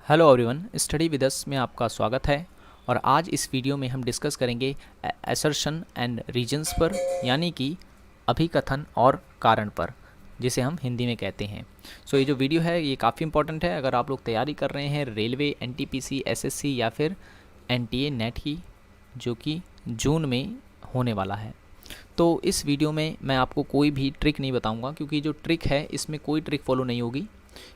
Hello everyone, study with us में आपका स्वागत है। और आज इस वीडियो में हम डिस्कस करेंगे असर्शन एंड रीजंस पर, यानी कि अभिकथन और कारण पर, जिसे हम हिंदी में कहते हैं। ये जो वीडियो है ये काफ़ी इंपॉर्टेंट है अगर आप लोग तैयारी कर रहे हैं रेलवे, एनटीपीसी, एसएससी या फिर एनटीए नेट की, जो कि जून में होने वाला है। तो इस वीडियो में मैं आपको कोई भी ट्रिक नहीं बताऊंगा, क्योंकि जो ट्रिक है इसमें कोई ट्रिक फॉलो नहीं होगी।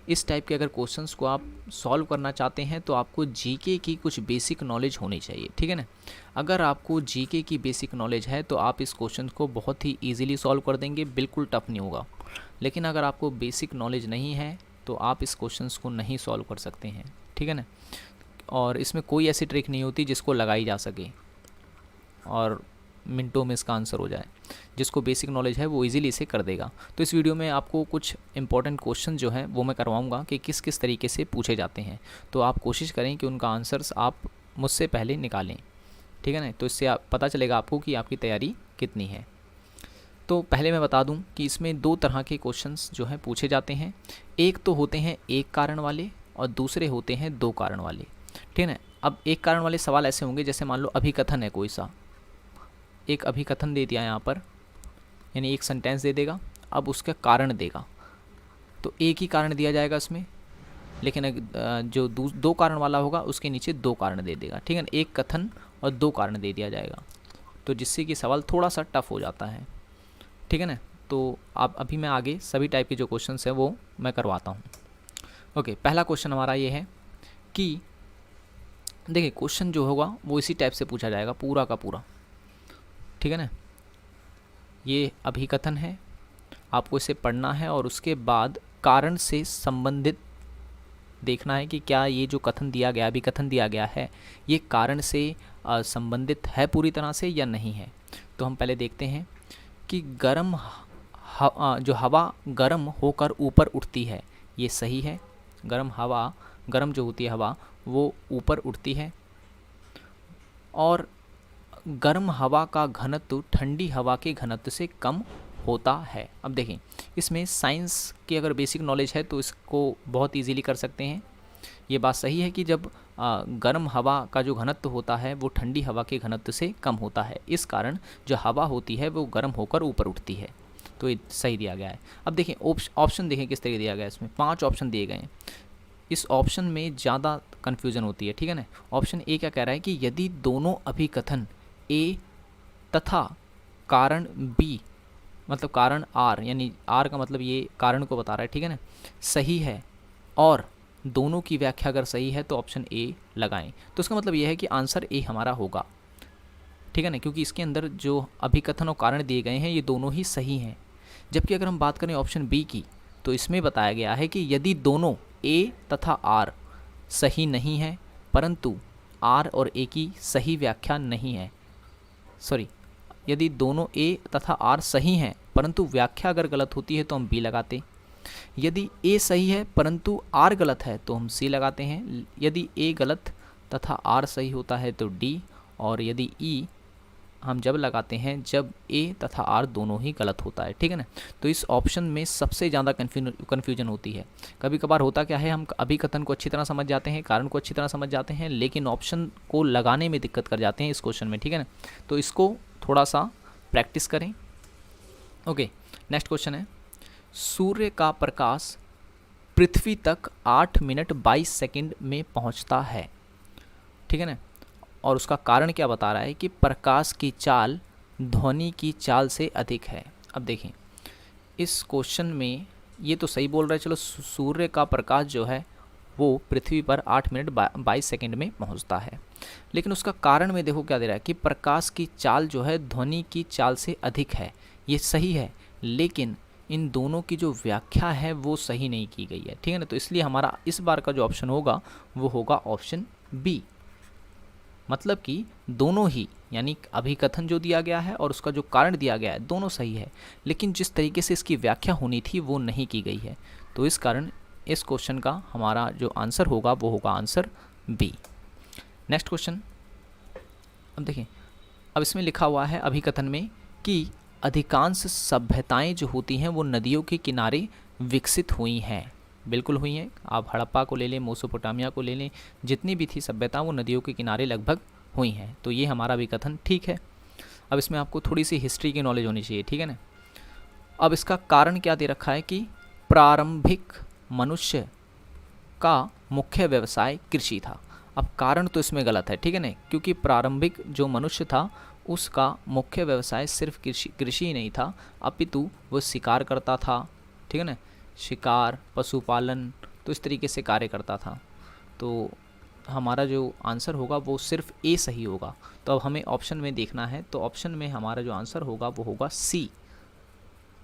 इस टाइप के अगर क्वेश्चंस को आप सॉल्व करना चाहते हैं तो आपको जीके की कुछ बेसिक नॉलेज होनी चाहिए, ठीक है ना। अगर आपको जीके की बेसिक नॉलेज है तो आप इस क्वेश्चन को बहुत ही ईजिली सॉल्व कर देंगे, बिल्कुल टफ नहीं होगा। लेकिन अगर आपको बेसिक नॉलेज नहीं है तो आप इस क्वेश्चन को नहीं सॉल्व कर सकते हैं, ठीक है ना। और इसमें कोई ऐसी ट्रिक नहीं होती जिसको लगाई जा सके और मिनटों में इसका आंसर हो जाए। जिसको बेसिक नॉलेज है वो इजीली इसे कर देगा। तो इस वीडियो में आपको कुछ इंपॉर्टेंट क्वेश्चन जो हैं वो मैं करवाऊंगा कि किस किस तरीके से पूछे जाते हैं। तो आप कोशिश करें कि उनका आंसर्स आप मुझसे पहले निकालें, ठीक है ना। तो इससे पता चलेगा आपको कि आपकी तैयारी कितनी है। तो पहले मैं बता दूं कि इसमें दो तरह के क्वेश्चंस जो हैं पूछे जाते हैं। एक तो होते हैं एक कारण वाले और दूसरे होते हैं दो कारण वाले, ठीक है ना। अब एक कारण वाले सवाल ऐसे होंगे, जैसे मान लो अभिकथन है, कोई सा एक अभिकथन दे दिया यहाँ पर, यानी एक सेंटेंस दे देगा, अब उसका कारण देगा। तो एक ही कारण दिया जाएगा इसमें, लेकिन जो दो कारण वाला होगा उसके नीचे दो कारण दे देगा, ठीक है ना। एक कथन और दो कारण दे दिया जाएगा, तो जिससे कि सवाल थोड़ा सा टफ हो जाता है, ठीक है ना। तो आप अभी मैं आगे सभी टाइप के जो क्वेश्चन हैं वो मैं करवाता हूँ। ओके, पहला क्वेश्चन हमारा ये है कि देखिए क्वेश्चन जो होगा वो इसी टाइप से पूछा जाएगा पूरा का पूरा, ठीक है ना। ये अभिकथन है, आपको इसे पढ़ना है और उसके बाद कारण से संबंधित देखना है कि क्या ये जो कथन दिया गया, अभिकथन दिया गया है, ये कारण से संबंधित है पूरी तरह से या नहीं है। तो हम पहले देखते हैं कि जो हवा गर्म होकर ऊपर उठती है, ये सही है। गर्म जो होती है हवा वो ऊपर उठती है, और गर्म हवा का घनत्व ठंडी हवा के घनत्व से कम होता है। अब देखें, इसमें साइंस की अगर बेसिक नॉलेज है तो इसको बहुत इजीली कर सकते हैं। ये बात सही है कि जब गर्म हवा का जो घनत्व होता है वो ठंडी हवा के घनत्व से कम होता है, इस कारण जो हवा होती है वो गर्म होकर ऊपर उठती है। तो ये सही दिया गया है। अब देखें ऑप्शन देखें किस तरह दिया गया है। इसमें 5 ऑप्शन दिए गए हैं। इस ऑप्शन में ज़्यादा कन्फ्यूज़न होती है, ठीक है ना। ऑप्शन ए क्या कह रहा है कि यदि दोनों अभिकथन ए तथा कारण बी, मतलब कारण आर, यानी आर का मतलब ये कारण को बता रहा है, ठीक है ना, सही है और दोनों की व्याख्या अगर सही है तो ऑप्शन ए लगाएं। तो इसका मतलब ये है कि आंसर ए हमारा होगा, ठीक है ना, क्योंकि इसके अंदर जो अभिकथन और कारण दिए गए हैं ये दोनों ही सही हैं। जबकि अगर हम बात करें ऑप्शन बी की, तो इसमें बताया गया है कि यदि दोनों ए तथा आर सही नहीं है, परंतु आर और ए की सही व्याख्या नहीं है, यदि दोनों ए तथा आर सही हैं परंतु व्याख्या अगर गलत होती है तो हम बी लगाते। यदि ए सही है परंतु आर गलत है तो हम सी लगाते हैं। यदि ए गलत तथा आर सही होता है तो डी, और यदि ई हम जब लगाते हैं जब ए तथा आर दोनों ही गलत होता है, ठीक है ना। तो इस ऑप्शन में सबसे ज़्यादा कन्फ्यूजन होती है। कभी कभार होता क्या है, हम अभिकथन को अच्छी तरह समझ जाते हैं, कारण को अच्छी तरह समझ जाते हैं, लेकिन ऑप्शन को लगाने में दिक्कत कर जाते हैं इस क्वेश्चन में, ठीक है ना। तो इसको थोड़ा सा प्रैक्टिस करें। ओके, नेक्स्ट क्वेश्चन है, सूर्य का प्रकाश पृथ्वी तक 8 मिनट 22 सेकंड में पहुंचता है, ठीक है ना। और उसका कारण क्या बता रहा है कि प्रकाश की चाल ध्वनि की चाल से अधिक है। अब देखें इस क्वेश्चन में ये तो सही बोल रहा है, चलो सूर्य का प्रकाश जो है वो पृथ्वी पर 8 मिनट 22 सेकंड में पहुंचता है, लेकिन उसका कारण में देखो क्या दे रहा है कि प्रकाश की चाल जो है ध्वनि की चाल से अधिक है। ये सही है, लेकिन इन दोनों की जो व्याख्या है वो सही नहीं की गई है, ठीक है ना। तो इसलिए हमारा इस बार का जो ऑप्शन होगा वो होगा ऑप्शन बी। मतलब कि दोनों ही, यानी अभिकथन जो दिया गया है और उसका जो कारण दिया गया है दोनों सही है, लेकिन जिस तरीके से इसकी व्याख्या होनी थी वो नहीं की गई है। तो इस कारण इस क्वेश्चन का हमारा जो आंसर होगा वो होगा आंसर बी। नेक्स्ट क्वेश्चन, अब देखिए, अब इसमें लिखा हुआ है अभिकथन में कि अधिकांश सभ्यताएं जो होती हैं वो नदियों के किनारे विकसित हुई हैं, बिल्कुल हुई हैं। आप हड़प्पा को ले लें, मेसोपोटामिया को ले लें, जितनी भी थी सभ्यता वो नदियों के किनारे लगभग हुई हैं। तो ये हमारा अभिकथन ठीक है। अब इसमें आपको थोड़ी सी हिस्ट्री की नॉलेज होनी चाहिए, ठीक है ना। अब इसका कारण क्या दे रखा है कि प्रारंभिक मनुष्य का मुख्य व्यवसाय कृषि था। अब कारण तो इसमें गलत है, ठीक है ना, क्योंकि प्रारंभिक जो मनुष्य था उसका मुख्य व्यवसाय सिर्फ कृषि ही नहीं था, अपितु वो शिकार करता था, ठीक है ना, शिकार, पशुपालन, तो इस तरीके से कार्य करता था। तो हमारा जो आंसर होगा वो सिर्फ ए सही होगा। तो अब हमें ऑप्शन में देखना है, तो ऑप्शन में हमारा जो आंसर होगा वो होगा सी,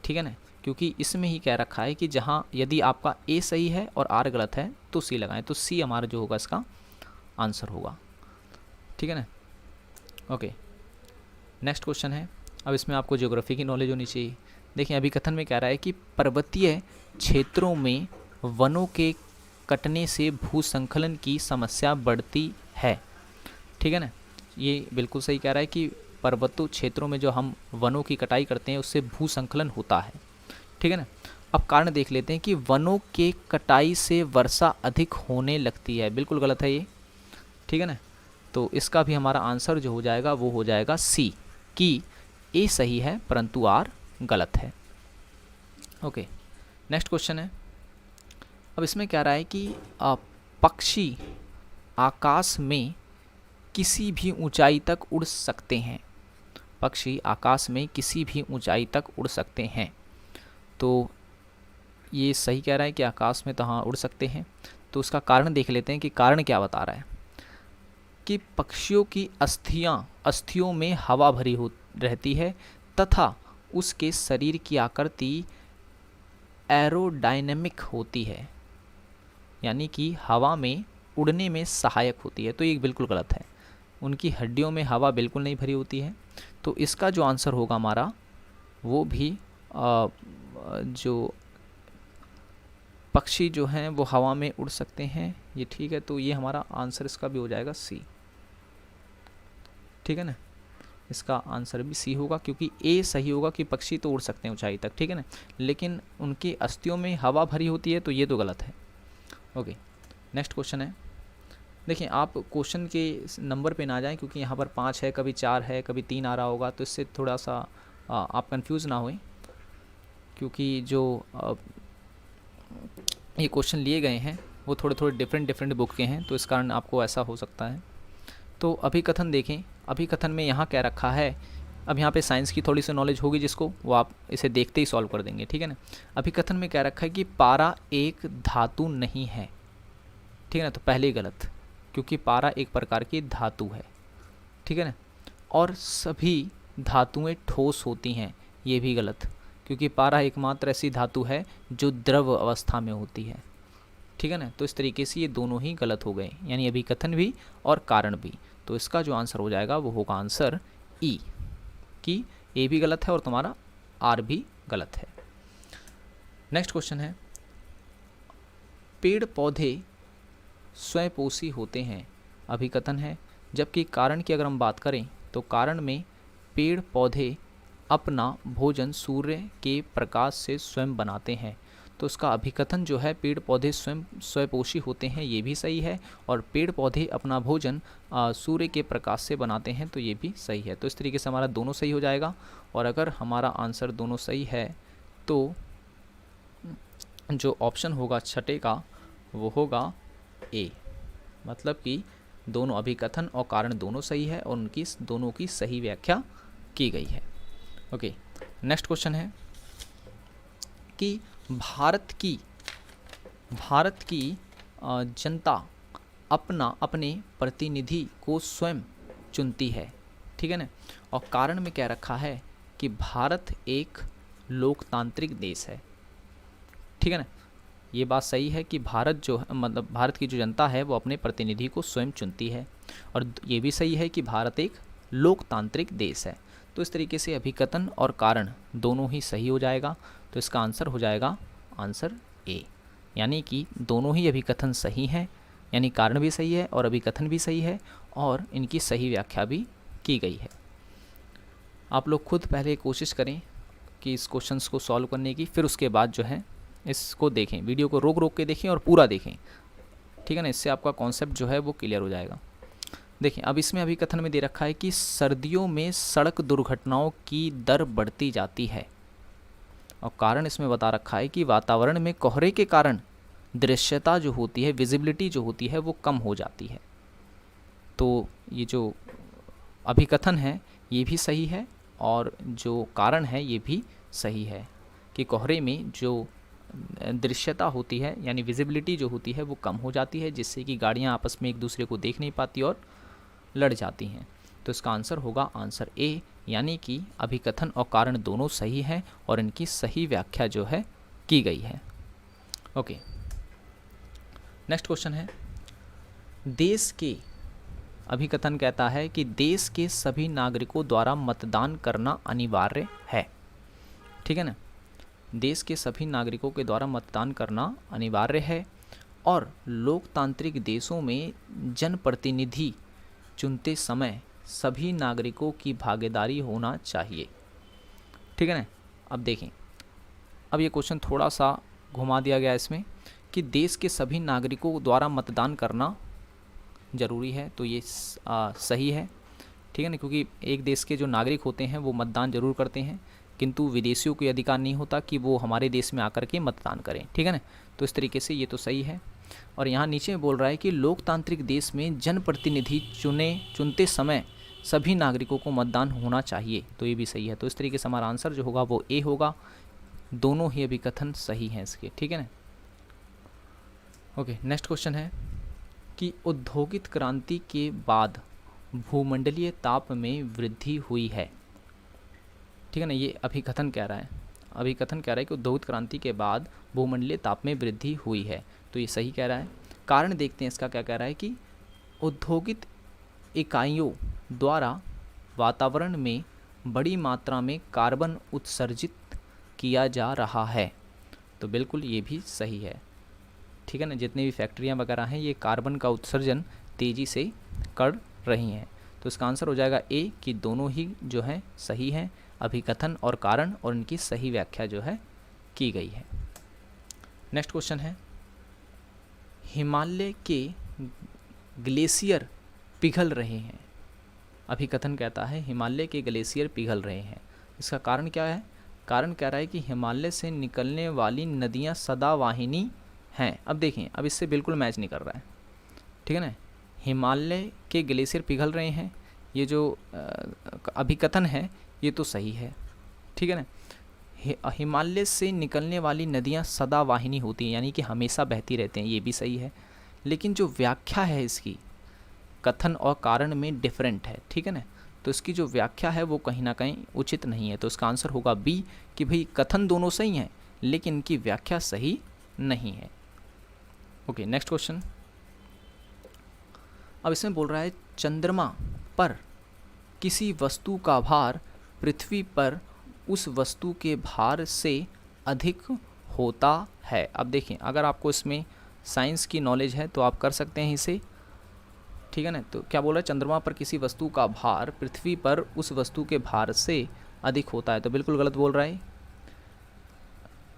ठीक है ना, क्योंकि इसमें ही कह रखा है कि जहाँ यदि आपका ए सही है और आर गलत है तो सी लगाएं, तो सी हमारा जो होगा इसका आंसर होगा, ठीक है ना। ओके, नेक्स्ट क्वेश्चन है। अब इसमें आपको ज्योग्राफी की नॉलेज होनी चाहिए। देखिए अभिकथन में कह रहा है कि पर्वतीय क्षेत्रों में वनों के कटने से भूसंखलन की समस्या बढ़ती है, ठीक है ना। ये बिल्कुल सही कह रहा है कि पर्वतीय क्षेत्रों में जो हम वनों की कटाई करते हैं उससे भूसंखलन होता है, ठीक है ना। अब कारण देख लेते हैं कि वनों के कटाई से वर्षा अधिक होने लगती है, बिल्कुल गलत है ये, ठीक है ना। तो इसका भी हमारा आंसर जो हो जाएगा वो हो जाएगा सी, कि ए सही है परंतु आर गलत है। ओके, नेक्स्ट क्वेश्चन है। अब इसमें क्या रहा है कि पक्षी आकाश में किसी भी ऊंचाई तक उड़ सकते हैं। पक्षी आकाश में किसी भी ऊंचाई तक उड़ सकते हैं, तो ये सही कह रहा है कि आकाश में तो हाँ उड़ सकते हैं। तो उसका कारण देख लेते हैं कि कारण क्या बता रहा है कि पक्षियों की अस्थियों में हवा भरी हो रहती है तथा उसके शरीर की आकृति एरोडायनेमिक होती है, यानी कि हवा में उड़ने में सहायक होती है। तो ये बिल्कुल गलत है, उनकी हड्डियों में हवा बिल्कुल नहीं भरी होती है। तो इसका जो आंसर होगा हमारा वो भी जो पक्षी जो हैं वो हवा में उड़ सकते हैं, ये ठीक है। तो ये हमारा आंसर इसका भी हो जाएगा सी, ठीक है ना। इसका आंसर भी सी होगा क्योंकि ए सही होगा कि पक्षी तो उड़ सकते हैं ऊंचाई तक, ठीक है ना, लेकिन उनकी अस्थियों में हवा भरी होती है, तो ये तो गलत है। ओके, नेक्स्ट क्वेश्चन है। देखिए आप क्वेश्चन के नंबर पे ना जाएं, क्योंकि यहाँ पर 5 है, कभी 4 है, कभी 3 आ रहा होगा, तो इससे थोड़ा सा आप कंफ्यूज ना हों, क्योंकि जो ये क्वेश्चन लिए गए हैं वो थोड़े डिफरेंट बुक के हैं, तो इस कारण आपको ऐसा हो सकता है। तो अभिकथन देखें, अभिकथन में यहाँ क्या रखा है। अब यहाँ पे साइंस की थोड़ी सी नॉलेज होगी जिसको, वो आप इसे देखते ही सॉल्व कर देंगे, ठीक है ना। अभिकथन में क्या रखा है कि पारा एक धातु नहीं है, ठीक है ना, तो पहले ही गलत, क्योंकि पारा एक प्रकार की धातु है, ठीक है ना। और सभी धातुएं ठोस होती हैं, ये भी गलत, क्योंकि पारा एकमात्र ऐसी धातु है जो द्रव अवस्था में होती है, ठीक है ना। तो इस तरीके से ये दोनों ही गलत हो गए, यानी अभिकथन भी और कारण भी। तो इसका जो आंसर हो जाएगा वो होगा आंसर ई, कि ए भी गलत है और तुम्हारा आर भी गलत है। नेक्स्ट क्वेश्चन है, पेड़ पौधे स्वयंपोषी होते हैं, अभिकथन है, जबकि कारण की अगर हम बात करें तो कारण में पेड़ पौधे अपना भोजन सूर्य के प्रकाश से स्वयं बनाते हैं। तो उसका अभिकथन जो है पेड़ पौधे स्वयंपोषी होते हैं, ये भी सही है, और पेड़ पौधे अपना भोजन सूर्य के प्रकाश से बनाते हैं, तो ये भी सही है। तो इस तरीके से हमारा दोनों सही हो जाएगा। और अगर हमारा आंसर दोनों सही है तो जो ऑप्शन होगा छठे का वो होगा ए, मतलब कि दोनों अभिकथन और कारण दोनों सही है और उनकी दोनों की सही व्याख्या की गई है। ओके, नेक्स्ट क्वेश्चन है कि भारत की जनता अपने प्रतिनिधि को स्वयं चुनती है, ठीक है ना। और कारण में क्या रखा है कि भारत एक लोकतांत्रिक देश है, ठीक है ना। ये बात सही है कि भारत जो मतलब भारत की जो जनता है वो अपने प्रतिनिधि को स्वयं चुनती है, और ये भी सही है कि भारत एक लोकतांत्रिक देश है। तो इस तरीके से अभिकथन और कारण दोनों ही सही हो जाएगा। तो इसका आंसर हो जाएगा आंसर ए, यानी कि दोनों ही अभिकथन सही हैं, यानी कारण भी सही है और अभिकथन भी सही है, और इनकी सही व्याख्या भी की गई है। आप लोग खुद पहले कोशिश करें कि इस क्वेश्चंस को सॉल्व करने की, फिर उसके बाद जो है इसको देखें, वीडियो को रोक रोक के देखें और पूरा देखें, ठीक है ना, इससे आपका कॉन्सेप्ट जो है वो क्लियर हो जाएगा। देखिए अब इसमें अभिकथन में दे रखा है कि सर्दियों में सड़क दुर्घटनाओं की दर बढ़ती जाती है, और कारण इसमें बता रखा है कि वातावरण में कोहरे के कारण दृश्यता जो होती है, विजिबिलिटी जो होती है वो कम हो जाती है। तो ये जो अभिकथन है ये भी सही है, और जो कारण है ये भी सही है कि कोहरे में जो दृश्यता होती है यानी विजिबिलिटी जो होती है वो कम हो जाती है, जिससे कि गाड़ियाँ आपस में एक दूसरे को देख नहीं पाती और लड़ जाती हैं। तो इसका आंसर होगा आंसर ए, यानी कि अभिकथन और कारण दोनों सही हैं और इनकी सही व्याख्या जो है की गई है। ओके, नेक्स्ट क्वेश्चन है, देश के अभिकथन कहता है कि देश के सभी नागरिकों द्वारा मतदान करना अनिवार्य है, ठीक है ना, देश के सभी नागरिकों के द्वारा मतदान करना अनिवार्य है, और लोकतांत्रिक देशों में जनप्रतिनिधि चुनते समय सभी नागरिकों की भागीदारी होना चाहिए, ठीक है ना। अब देखें, अब ये क्वेश्चन थोड़ा सा घुमा दिया गया इसमें कि देश के सभी नागरिकों द्वारा मतदान करना ज़रूरी है, तो ये सही है, ठीक है ना, क्योंकि एक देश के जो नागरिक होते हैं वो मतदान जरूर करते हैं, किंतु विदेशियों को अधिकार नहीं होता कि वो हमारे देश में आकर के मतदान करें, ठीक है ना। तो इस तरीके से ये तो सही है। और यहाँ नीचे बोल रहा है कि लोकतांत्रिक देश में जनप्रतिनिधि चुनते समय सभी नागरिकों को मतदान होना चाहिए, तो ये भी सही है। तो इस तरीके से हमारा आंसर जो होगा वो ए होगा, दोनों ही अभिकथन सही हैं इसके, ठीक है ना। ओके, नेक्स्ट क्वेश्चन है कि औद्योगिक क्रांति के बाद भूमंडलीय ताप में वृद्धि हुई है, ठीक है ना, ये अभिकथन कह रहा है। अभिकथन कह रहा है कि औद्योगिक क्रांति के बाद भूमंडलीय ताप में वृद्धि हुई है, तो ये सही कह रहा है। कारण देखते हैं इसका क्या कह रहा है कि औद्योगिक इकाइयों द्वारा वातावरण में बड़ी मात्रा में कार्बन उत्सर्जित किया जा रहा है, तो बिल्कुल ये भी सही है, ठीक है ना। जितनी भी फैक्ट्रियाँ वगैरह हैं ये कार्बन का उत्सर्जन तेज़ी से कर रही हैं, तो इसका आंसर हो जाएगा ए कि दोनों ही जो है सही हैं, अभिकथन और कारण, और इनकी सही व्याख्या जो है की गई है। नेक्स्ट क्वेश्चन है, हिमालय के ग्लेशियर पिघल रहे हैं, अभिकथन कहता है हिमालय के ग्लेशियर पिघल रहे हैं, इसका कारण क्या है। कारण कह रहा है कि हिमालय से निकलने वाली नदियाँ सदावाहिनी हैं। अब देखें, अब इससे बिल्कुल मैच नहीं कर रहा है, ठीक है ना। हिमालय के ग्लेशियर पिघल रहे हैं, ये जो अभिकथन है ये तो सही है, ठीक है ना। हिमालय से निकलने वाली नदियाँ सदावाहिनी होती हैं, यानी कि हमेशा बहती रहते हैं, ये भी सही है। लेकिन जो व्याख्या है इसकी कथन और कारण में डिफरेंट है, ठीक है ना, तो इसकी जो व्याख्या है वो कहीं ना कहीं उचित नहीं है, तो इसका आंसर होगा बी कि भाई कथन दोनों सही हैं लेकिन इनकी व्याख्या सही नहीं है। Okay, next question. अब इसमें बोल रहा है चंद्रमा पर किसी वस्तु का भार पृथ्वी पर उस वस्तु के भार से अधिक होता है। अब देखें, अगर आपको इसमें साइंस की नॉलेज है तो आप कर सकते हैं इसे, ठीक है ना। तो क्या बोल रहा है, चंद्रमा पर किसी वस्तु का भार पृथ्वी पर उस वस्तु के भार से अधिक होता है, तो बिल्कुल गलत बोल रहा है।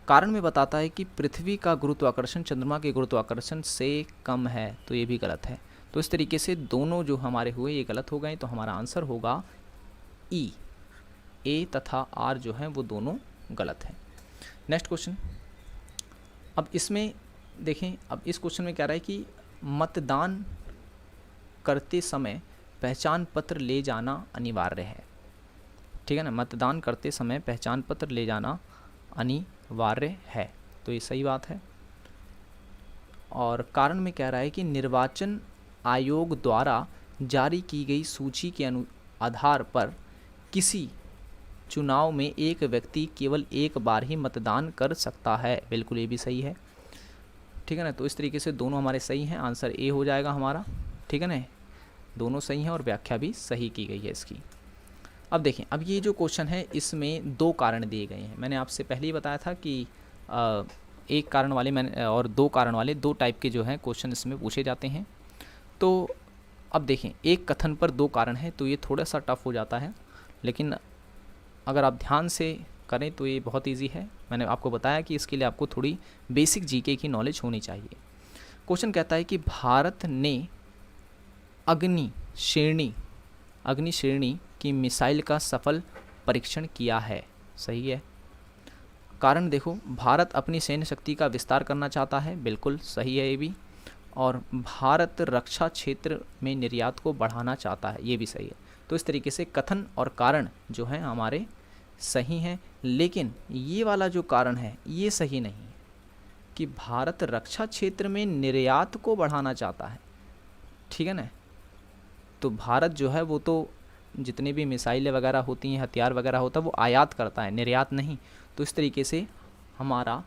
कारण में बताता है कि पृथ्वी का गुरुत्वाकर्षण चंद्रमा के गुरुत्वाकर्षण से कम है, तो ये भी गलत है। तो इस तरीके से दोनों जो हमारे हुए ये गलत हो गए, तो हमारा आंसर होगा ई, ए तथा आर जो हैं वो दोनों गलत हैं। Next question. अब इसमें देखें, अब इस क्वेश्चन में क्या रहा है कि मतदान करते समय पहचान पत्र ले जाना अनिवार्य है, ठीक है ना। मतदान करते समय पहचान पत्र ले जाना अनिवार्य है, तो ये सही बात है। और कारण में कह रहा है कि निर्वाचन आयोग द्वारा जारी की गई सूची के आधार पर किसी चुनाव में एक व्यक्ति केवल एक बार ही मतदान कर सकता है, बिल्कुल ये भी सही है, ठीक है ना। तो इस तरीके से दोनों हमारे सही हैं, आंसर ए हो जाएगा हमारा, ठीक है ना। दोनों सही हैं और व्याख्या भी सही की गई है इसकी। अब देखें, अब ये जो क्वेश्चन है इसमें दो कारण दिए गए हैं। मैंने आपसे पहले ही बताया था कि एक कारण वाले मैंने और दो कारण वाले दो टाइप के जो हैं क्वेश्चन इसमें पूछे जाते हैं। तो अब देखें, एक कथन पर दो कारण है तो ये थोड़ा सा टफ हो जाता है, लेकिन अगर आप ध्यान से करें तो ये बहुत इजी है। मैंने आपको बताया कि इसके लिए आपको थोड़ी बेसिक जीके की नॉलेज होनी चाहिए। क्वेश्चन कहता है कि भारत ने अग्नि श्रेणी की मिसाइल का सफल परीक्षण किया है। सही है। कारण देखो, भारत अपनी सैन्य शक्ति का विस्तार करना चाहता है, बिल्कुल सही है ये भी। और भारत रक्षा क्षेत्र में निर्यात को बढ़ाना चाहता है, ये भी सही है। तो इस तरीके से कथन और कारण जो हैं हमारे सही हैं, लेकिन ये वाला जो कारण है ये सही नहीं है कि भारत रक्षा क्षेत्र में निर्यात को बढ़ाना चाहता है। ठीक है ना। तो भारत जो है वो तो जितने भी मिसाइलें वगैरह होती हैं, हथियार वगैरह होता है, वो आयात करता है, निर्यात नहीं। तो इस तरीके से हमारा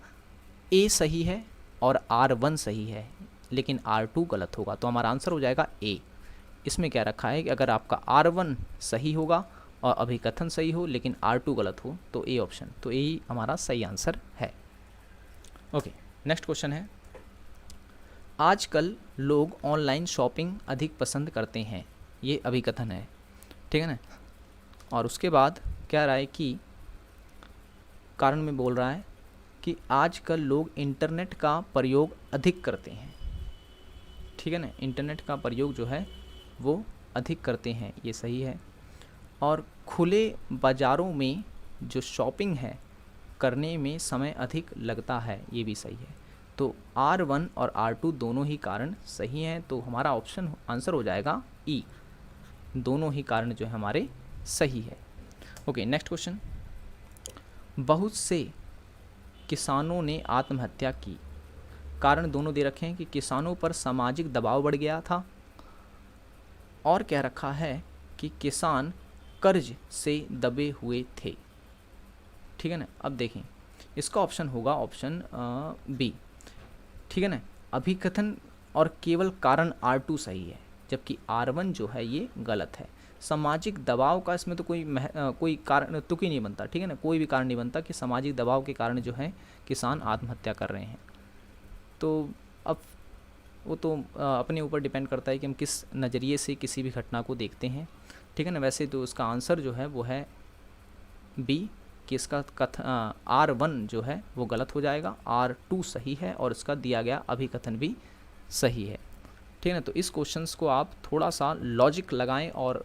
ए सही है और R1 सही है, लेकिन R2 गलत होगा। तो हमारा आंसर हो जाएगा ए। इसमें क्या रखा है कि अगर आपका R1 सही होगा और अभिकथन सही हो लेकिन R2 गलत हो तो ए ऑप्शन, तो ए ही हमारा सही आंसर है। ओके, नेक्स्ट क्वेश्चन है, आजकल लोग ऑनलाइन शॉपिंग अधिक पसंद करते हैं। ये अभिकथन है, ठीक है ना। और उसके बाद कह रहा है कि कारण में बोल रहा है कि आजकल लोग इंटरनेट का प्रयोग अधिक करते हैं। ठीक है ना, इंटरनेट का प्रयोग जो है वो अधिक करते हैं, ये सही है। और खुले बाज़ारों में जो शॉपिंग है करने में समय अधिक लगता है, ये भी सही है। तो R1 और R2 दोनों ही कारण सही हैं, तो हमारा ऑप्शन आंसर हो जाएगा ई। दोनों ही कारण जो है हमारे सही है। ओके, नेक्स्ट क्वेश्चन, बहुत से किसानों ने आत्महत्या की। कारण दोनों दे रखे हैं कि किसानों पर सामाजिक दबाव बढ़ गया था, और कह रखा है कि किसान कर्ज से दबे हुए थे। ठीक है ना। अब देखें, इसका ऑप्शन होगा ऑप्शन बी। ठीक है ना। अभिकथन और केवल कारण R2 सही है, जबकि R1 जो है ये गलत है। सामाजिक दबाव का इसमें तो कोई कारण तुक ही नहीं बनता। ठीक है ना, कोई भी कारण नहीं बनता कि सामाजिक दबाव के कारण जो है किसान आत्महत्या कर रहे हैं। तो अब वो तो अपने ऊपर डिपेंड करता है कि हम किस नज़रिए से किसी भी घटना को देखते हैं। ठीक है ना। वैसे तो उसका आंसर जो है वो है बी, कि इसका R1 जो है वो गलत हो जाएगा, R2 सही है और इसका दिया गया अभिकथन भी सही है। ठीक है ना। तो इस क्वेश्चंस को आप थोड़ा सा लॉजिक लगाएं और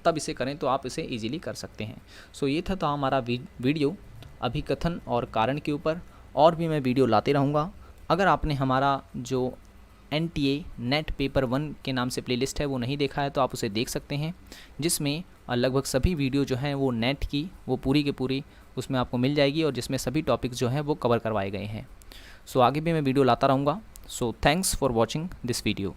तब इसे करें तो आप इसे इजीली कर सकते हैं। सो ये था हमारा वीडियो अभिकथन और कारण के ऊपर, और भी मैं वीडियो लाते रहूँगा। अगर आपने हमारा जो NTA नेट पेपर 1 के नाम से प्लेलिस्ट है वो नहीं देखा है तो आप उसे देख सकते हैं, जिसमें लगभग सभी वीडियो जो हैं वो नेट की वो पूरी की पूरी उसमें आपको मिल जाएगी, और जिसमें सभी टॉपिक्स जो हैं वो कवर करवाए गए हैं। सो आगे भी मैं वीडियो लाता रहूँगा। So thanks for watching this video.